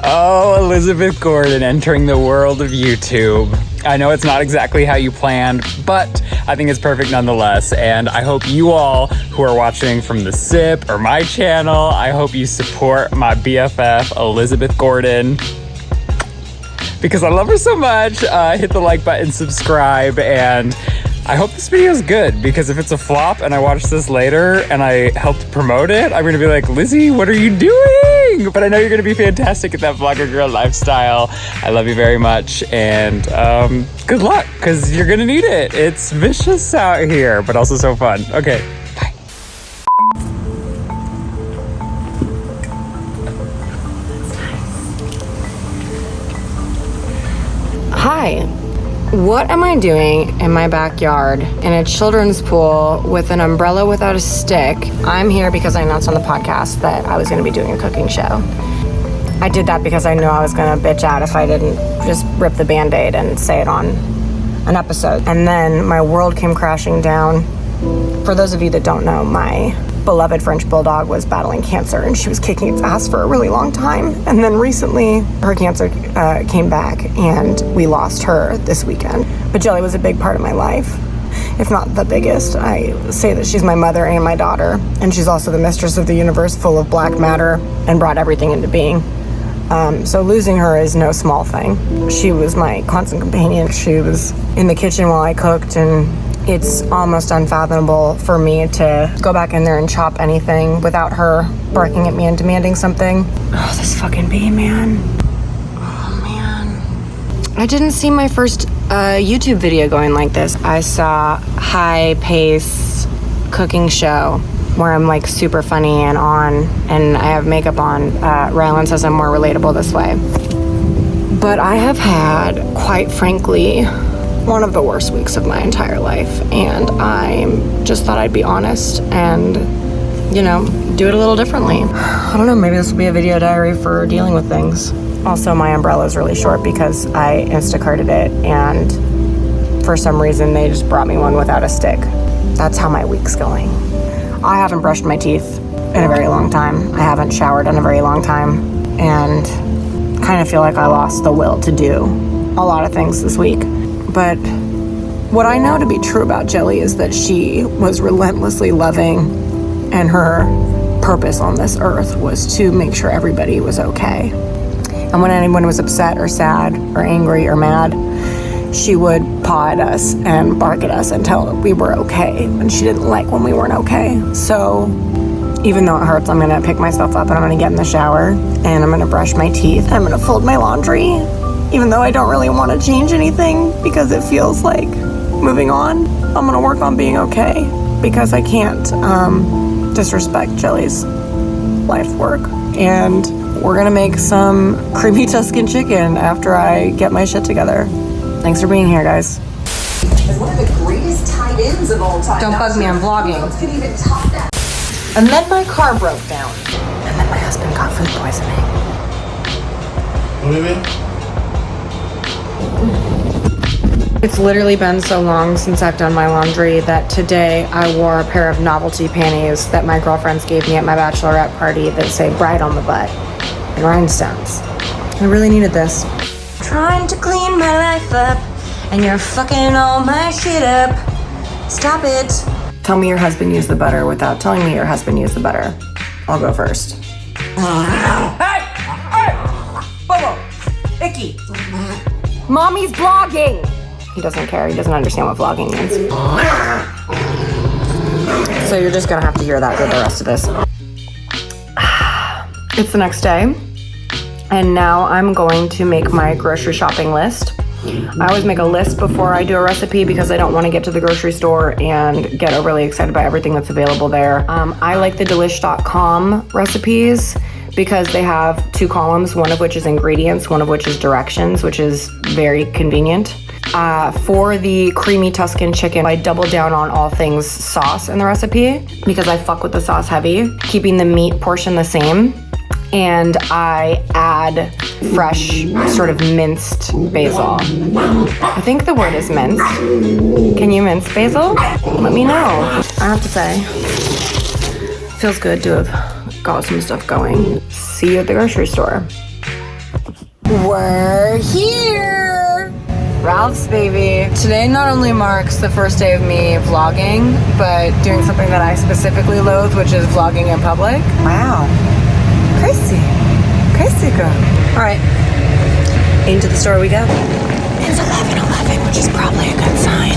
Oh, Elizabeth Gordon entering the world of YouTube. I know it's not exactly how you planned, but I think it's perfect nonetheless. And I hope you all who are watching from the SIP or my channel, I hope you support my BFF, Elizabeth Gordon, because I love her so much. Hit the like button, subscribe, and I hope this video is good, because if it's a flop and I watch this later and I helped promote it, I'm gonna be like, Lizzie, what are you doing? But I know you're gonna be fantastic at that vlogger girl lifestyle. I love you very much, and good luck, because you're gonna need it. It's vicious out here, but also so fun. Okay, bye. Hi. What am I doing in my backyard in a children's pool with an umbrella without a stick? I'm here because I announced on the podcast that I was going to be doing a cooking show. I did that because I knew I was going to bitch out if I didn't just rip the Band-Aid and say it on an episode. And then my world came crashing down. For those of you that don't know, my beloved French bulldog was battling cancer, and she was kicking its ass for a really long time. And then recently her cancer came back, and we lost her this weekend. But Jelly was a big part of my life, if not the biggest. I say that she's my mother and my daughter, and she's also the mistress of the universe full of black matter and brought everything into being. So losing her is no small thing. She was my constant companion. She was in the kitchen while I cooked, and it's almost unfathomable for me to go back in there and chop anything without her barking at me and demanding something. Oh, this fucking bee, man. Oh, man. I didn't see my first YouTube video going like this. I saw high-pace cooking show where I'm like super funny and on, and I have makeup on. Rylan says I'm more relatable this way. But I have had, quite frankly, one of the worst weeks of my entire life, and I just thought I'd be honest and, you know, do it a little differently. I don't know, maybe this will be a video diary for dealing with things. Also, my umbrella is really short because I Instacarted it, and for some reason they just brought me one without a stick. That's how my week's going. I haven't brushed my teeth in a very long time. I haven't showered in a very long time, and kind of feel like I lost the will to do a lot of things this week. But what I know to be true about Jelly is that she was relentlessly loving, and her purpose on this earth was to make sure everybody was okay. And when anyone was upset or sad or angry or mad, she would paw at us and bark at us until we were okay. And she didn't like when we weren't okay. So even though it hurts, I'm gonna pick myself up and I'm gonna get in the shower and I'm gonna brush my teeth. I'm gonna fold my laundry, even though I don't really want to change anything because it feels like moving on. I'm gonna work on being okay because I can't disrespect Jelly's life work. And we're gonna make some creamy Tuscan chicken after I get my shit together. Thanks for being here, guys. As one of the greatest tight ends of all time. Don't bug me, I'm vlogging. Could even top that. And then my car broke down. And then my husband got food poisoning. What do you mean? It's literally been so long since I've done my laundry that today I wore a pair of novelty panties that my girlfriends gave me at my bachelorette party that say bride on the butt and rhinestones. I really needed this. Trying to clean my life up and you're fucking all my shit up. Stop it. Tell me your husband used the butter without telling me your husband used the butter. I'll go first. Hey! Bobo! Icky! Mommy's vlogging! He doesn't care. He doesn't understand what vlogging means. So you're just gonna have to hear that for the rest of this. It's the next day, and now I'm going to make my grocery shopping list. I always make a list before I do a recipe because I don't want to get to the grocery store and get overly excited by everything that's available there. I like the delish.com recipes because they have 2 columns, one of which is ingredients, one of which is directions, which is very convenient. For the creamy Tuscan chicken, I double down on all things sauce in the recipe because I fuck with the sauce heavy, keeping the meat portion the same. And I add fresh, sort of minced basil. I think the word is minced. Can you mince basil? Let me know. I have to say, feels good to have got some stuff going. See you at the grocery store. We're here! Ralph's baby. Today not only marks the first day of me vlogging, but doing something that I specifically loathe, which is vlogging in public. Wow. Crazy. Crazy girl. All right. Into the store we go. It's 11:11, which is probably a good sign.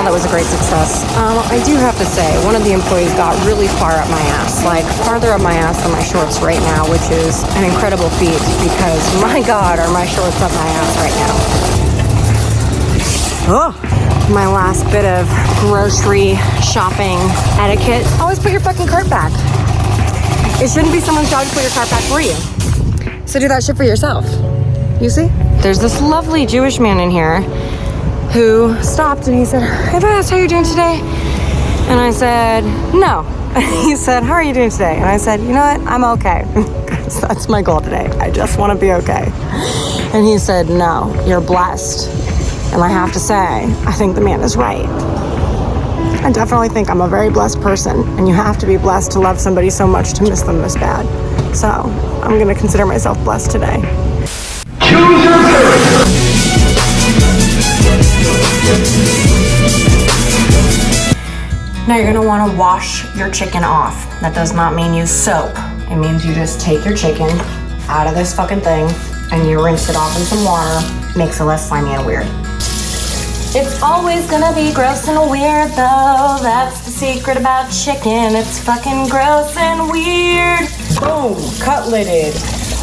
Was a great success. I do have to say, one of the employees got really far up my ass, like farther up my ass than my shorts right now, which is an incredible feat because my God, are my shorts up my ass right now. Oh, my last bit of grocery shopping etiquette. Always put your fucking cart back. It shouldn't be someone's job to put your cart back for you. So do that shit for yourself. You see? There's this lovely Jewish man in here who stopped and he said, "Hey, Bass, how are you doing today?" And I said, "No." He said, "How are you doing today?" And I said, "You know what? I'm okay." Because that's my goal today. I just want to be okay. And he said, "No, you're blessed." And I have to say, I think the man is right. I definitely think I'm a very blessed person, and you have to be blessed to love somebody so much to miss them this bad. So I'm going to consider myself blessed today. Choose your courage. Now you're gonna wanna wash your chicken off. That does not mean use soap. It means you just take your chicken out of this fucking thing and you rinse it off in some water. Makes it less slimy and weird. It's always gonna be gross and weird though. That's the secret about chicken. It's fucking gross and weird. Boom, cutleted.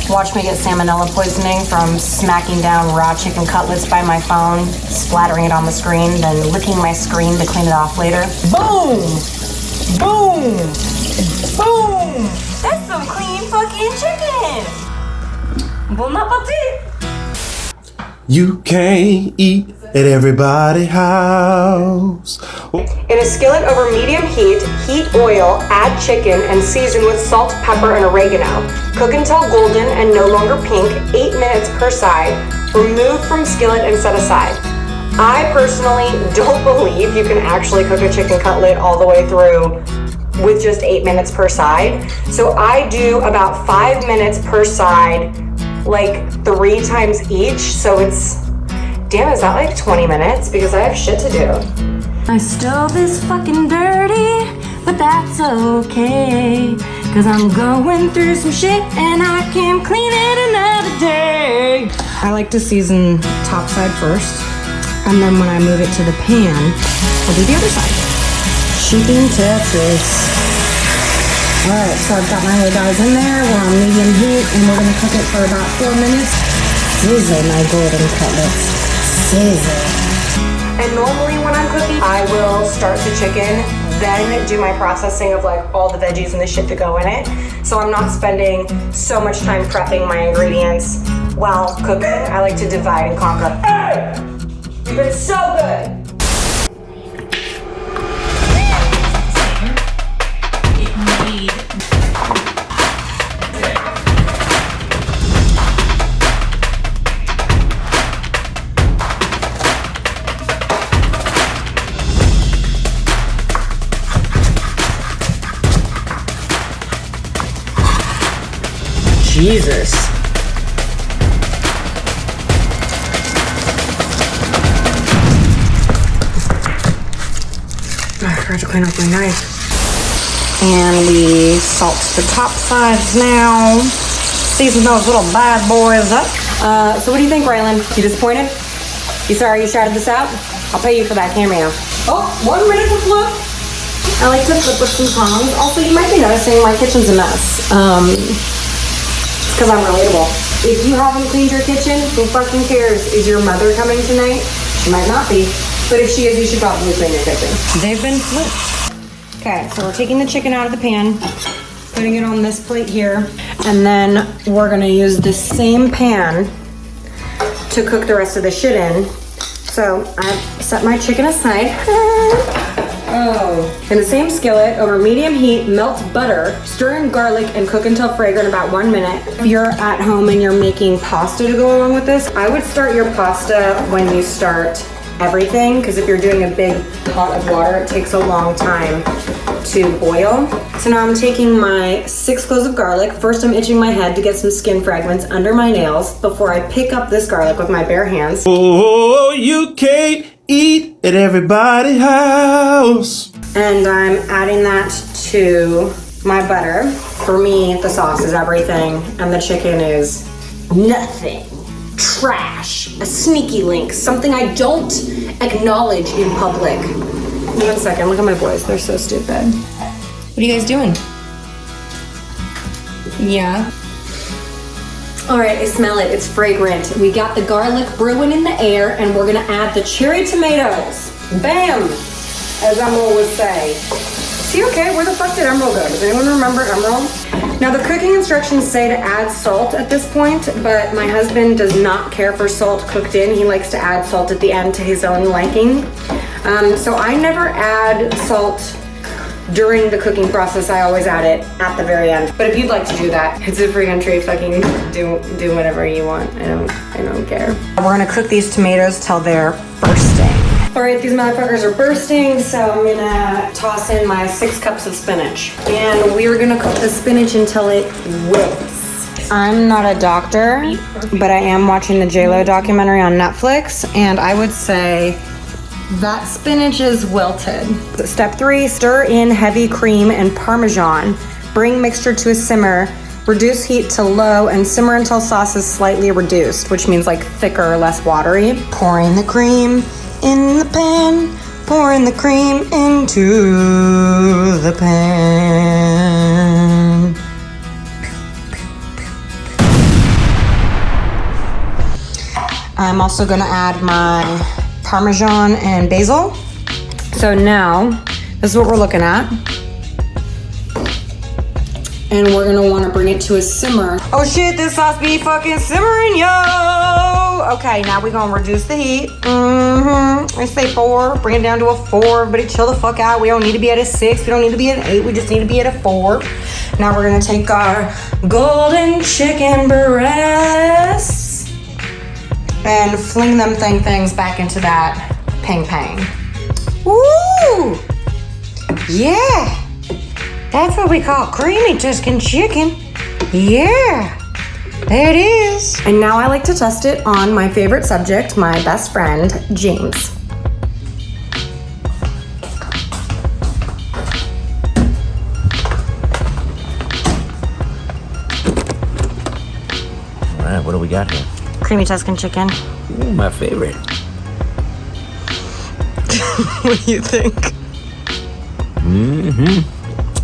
Watch me get salmonella poisoning from smacking down raw chicken cutlets by my phone, splattering it on the screen, then licking my screen to clean it off later. Boom! Boom! Boom! That's some clean fucking chicken! Bon appetit! You can't eat at everybody's house. In a skillet over medium heat, heat oil, add chicken, and season with salt, pepper, and oregano. Cook until golden and no longer pink, 8 minutes per side. Remove from skillet and set aside. I personally don't believe you can actually cook a chicken cutlet all the way through with just 8 minutes per side. So I do about 5 minutes per side, like 3 times each. So it's, damn, is that like 20 minutes? Because I have shit to do. My stove is fucking dirty, but that's okay. Cause I'm going through some shit and I can clean it another day. I like to season top side first. And then when I move it to the pan, I'll do the other side. Chicken Tetris. Alright, so I've got my little guys in there. We're on medium heat and we're gonna cook it for about 4 minutes. Sizzle my golden cutlets. Sizzle. And normally when I'm cooking, I will start the chicken, then do my processing of like all the veggies and the shit that go in it. So I'm not spending so much time prepping my ingredients while cooking. I like to divide and conquer. Hey! You've been so good! Jesus. I forgot to clean up my knife. And we salt the top sides now. Season those little bad boys up. So what do you think, Raylan? You disappointed? You sorry you shouted this out? I'll pay you for that cameo. Oh, 1 minute to flip. I like to flip with some tongs. Also, you might be noticing my kitchen's a mess. Because I'm relatable. If you haven't cleaned your kitchen, who fucking cares? Is your mother coming tonight? She might not be. But if she is, you should probably clean your kitchen. They've been flipped. Okay, so we're taking the chicken out of the pan, putting it on this plate here, and then we're gonna use this same pan to cook the rest of the shit in. So I've set my chicken aside. Oh. In the same skillet, over medium heat, melt butter, stir in garlic, and cook until fragrant about 1 minute. If you're at home and you're making pasta to go along with this, I would start your pasta when you start everything, because if you're doing a big pot of water, it takes a long time to boil. So now I'm taking my 6 cloves of garlic. First I'm itching my head to get some skin fragments under my nails before I pick up this garlic with my bare hands. Oh, you can't eat at everybody's house. And I'm adding that to my butter. For me, the sauce is everything, and the chicken is nothing. Trash, a sneaky link, something I don't acknowledge in public. 1 second, look at my boys, they're so stupid. What are you guys doing? Yeah. All right, I smell it, it's fragrant. We got the garlic brewing in the air, and we're gonna add the cherry tomatoes. Bam, as Emerald would say. Is he okay? Where the fuck did Emerald go? Does anyone remember Emerald? Now the cooking instructions say to add salt at this point, but my husband does not care for salt cooked in. He likes to add salt at the end to his own liking. So I never add salt during the cooking process. I always add it at the very end. But if you'd like to do that, it's a free country. Fucking do whatever you want. I don't care. We're gonna cook these tomatoes till they're bursting. All right, these motherfuckers are bursting, so I'm gonna toss in my 6 cups of spinach. And we're gonna cook the spinach until it wilts. I'm not a doctor, but I am watching the J-Lo documentary on Netflix, and I would say that spinach is wilted. Step 3, stir in heavy cream and Parmesan. Bring mixture to a simmer. Reduce heat to low and simmer until sauce is slightly reduced, which means like thicker, less watery. Pouring the cream in the pan, pouring the cream into the pan. I'm also gonna add my Parmesan and basil. So now, this is what we're looking at. And we're gonna wanna bring it to a simmer. Oh shit, this sauce be fucking simmering, yo! Okay, now we're gonna reduce the heat. I say 4, bring it down to a 4. Everybody chill the fuck out. We don't need to be at a 6, we don't need to be at an 8, we just need to be at a 4. Now we're gonna take our golden chicken breasts and fling them things back into that pang. Woo! Yeah! That's what we call creamy Tuscan chicken. Yeah, there it is. And now I like to test it on my favorite subject, my best friend, James. All right, what do we got here? Creamy Tuscan chicken. Ooh, my favorite. What do you think?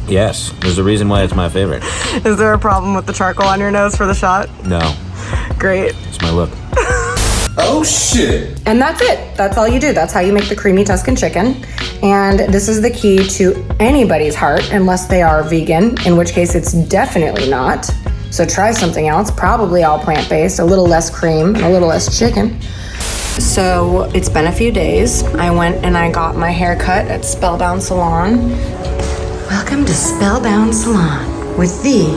Yes, there's a reason why it's my favorite. Is there a problem with the charcoal on your nose for the shot? No, Great. it's my look. Oh shit. And that's it. That's all you do. That's how you make the creamy Tuscan chicken. And this is the key to anybody's heart, unless they are vegan, in which case it's definitely not. So try something else, probably all plant-based, a little less cream, and a little less chicken. So it's been a few days. I went and I got my hair cut at Spellbound Salon. Welcome to Spellbound Salon with the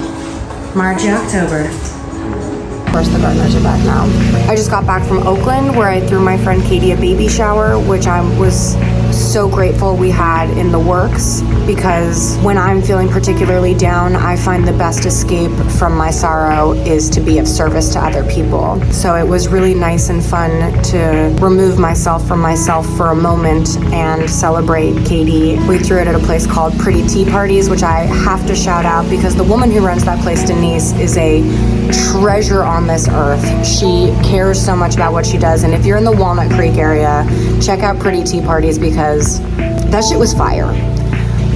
Margie October. Of course, the Gardners are back now. I just got back from Oakland where I threw my friend Katie a baby shower, which I was so grateful we had in the works, because when I'm feeling particularly down, I find the best escape from my sorrow is to be of service to other people. So it was really nice and fun to remove myself from myself for a moment and celebrate Katie. We threw it at a place called Pretty Tea Parties, which I have to shout out because the woman who runs that place, Denise, is a treasure on this earth. She cares so much about what she does, and if you're in the Walnut Creek area, check out Pretty Tea Parties because that shit was fire.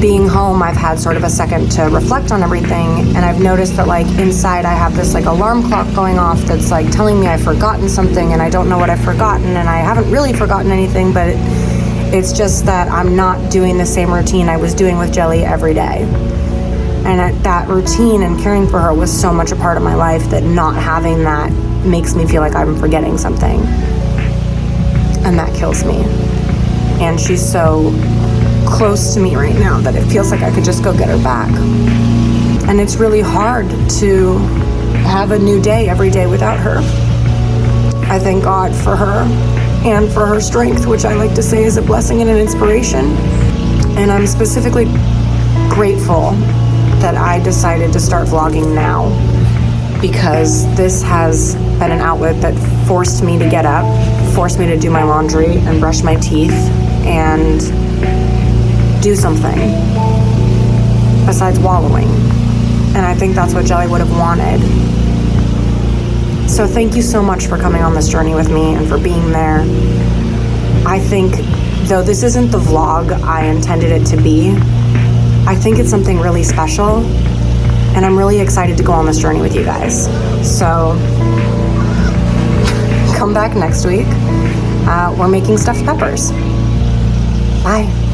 Being home, I've had sort of a second to reflect on everything, and I've noticed that like inside I have this like alarm clock going off that's like telling me I've forgotten something, and I don't know what I've forgotten, and I haven't really forgotten anything, but it's just that I'm not doing the same routine I was doing with Jelly every day. And that routine and caring for her was so much a part of my life that not having that makes me feel like I'm forgetting something. And that kills me. And she's so close to me right now that it feels like I could just go get her back. And it's really hard to have a new day every day without her. I thank God for her and for her strength, which I like to say is a blessing and an inspiration. And I'm specifically grateful that I decided to start vlogging now, because this has been an outlet that forced me to get up, forced me to do my laundry and brush my teeth and do something besides wallowing. And I think that's what Jelly would have wanted. So thank you so much for coming on this journey with me and for being there. I think, though this isn't the vlog I intended it to be, I think it's something really special, and I'm really excited to go on this journey with you guys. So come back next week. We're making stuffed peppers. Bye.